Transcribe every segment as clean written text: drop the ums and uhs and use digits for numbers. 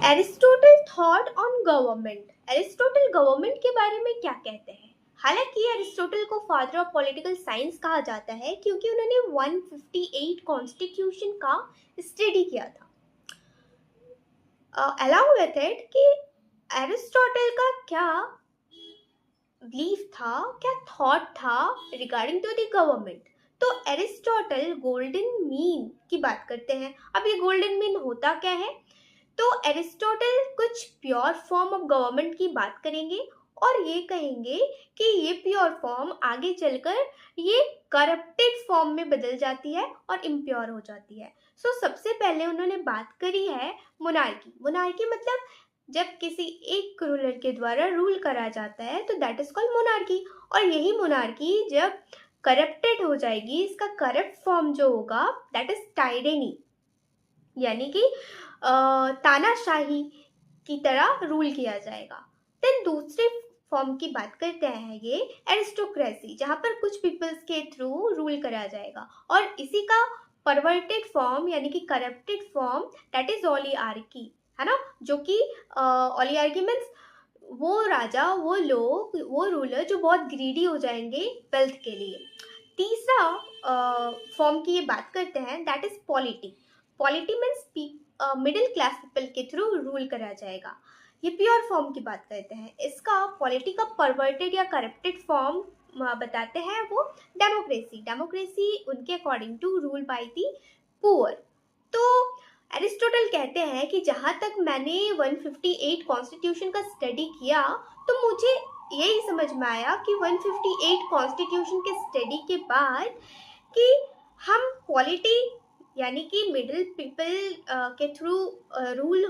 Aristotle thought on government. Aristotle government के बारे में क्या कहते हैं? हालांकि एरिस्टोटल को फादर ऑफ पॉलिटिकल साइंस कहा जाता है क्योंकि उन्होंने 158 कॉन्स्टिट्यूशन का स्टडी किया था। अलॉन्ग विथ इट कि एरिस्टोटल का क्या बिलीफ था, क्या थॉट था रिगार्डिंग टू द गवर्नमेंट। तो एरिस्टोटल गोल्डन मीन की बात करते हैं। अब ये गोल्डन मीन होता क्या है? तो एरिस्टोटल कुछ प्योर फॉर्म ऑफ गवर्नमेंट की बात करेंगे और ये कहेंगे कि ये प्योर फॉर्म आगे चलकर ये करप्टेड फॉर्म में बदल जाती है और इम्प्योर हो जाती है। सो सबसे पहले उन्होंने बात करी है मोनार्की। मोनार्की मतलब जब किसी एक रूलर के द्वारा रूल करा जाता है तो दैट इज कॉल्ड मोनार्की। और यही मोनार्की जब करप्टेड हो जाएगी, इसका करप्ट फॉर्म जो होगा दैट इज टाइरेनी, यानी कि तानाशाही की तरह रूल किया जाएगा। देन दूसरे फॉर्म की बात करते हैं ये एरिस्टोक्रेसी, जहाँ पर कुछ पीपल्स के थ्रू रूल करा जाएगा। और इसी का परवर्टेड फॉर्म यानी कि corrupted form that is oligarchy, है ना, जो कि ओलिगार्की मीन्स वो राजा, वो लोग, वो रूलर जो बहुत ग्रीडी हो जाएंगे वेल्थ के लिए। तीसरा फॉर्म की ये बात करते हैं that is polity. Polity means middle class people के थ्रू रूल करा जाएगा। ये प्योर फॉर्म की बात करते हैं। इसका पॉलिटी का परवर्टेड या करप्टेड फॉर्म बताते हैं वो डेमोक्रेसी। डेमोक्रेसी उनके according to rule by the poor. तो एरिस्टोटल कहते हैं कि जहाँ तक मैंने 158 कॉन्स्टिट्यूशन का स्टडी किया तो मुझे यही समझ में आया कि 158 कॉन्स्टिट्यूशन के स्टडी के बाद कि हम पॉलिटी यानी कि मिडिल पीपल के थ्रू रूल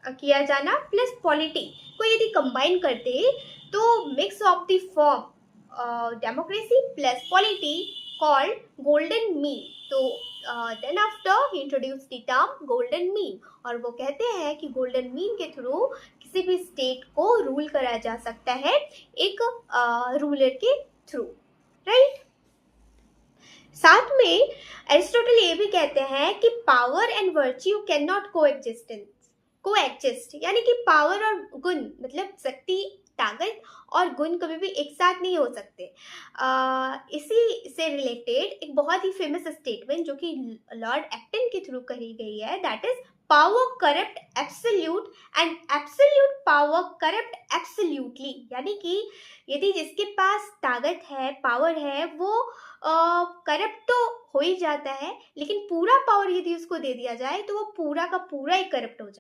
किया जाना प्लस पॉलिटी को यदि कंबाइन करते तो mix of the form democracy plus polity called golden mean. तो then after he introduce the term golden mean और वो कहते हैं कि गोल्डन मीन के थ्रू किसी भी स्टेट को रूल करा जा सकता है एक रूलर के थ्रू, राइट। साथ में एरिस्टोटल ये भी कहते हैं कि power and virtue can not coexist, यानी कि पावर और गुण मतलब शक्ति, ताकत और गुण कभी भी एक साथ नहीं हो सकते। इसी से रिलेटेड एक बहुत ही फेमस स्टेटमेंट जो कि लॉर्ड एक्टन के थ्रू कही गई है that is power corrupt absolute and absolute power corrupt absolutely, यानी कि यदि जिसके पास ताकत है, पावर है, वो करप्ट तो हो ही जाता है, लेकिन पूरा पावर यदि उसको दे दिया जाए तो वो पूरा का पूरा ही करप्ट हो जाए।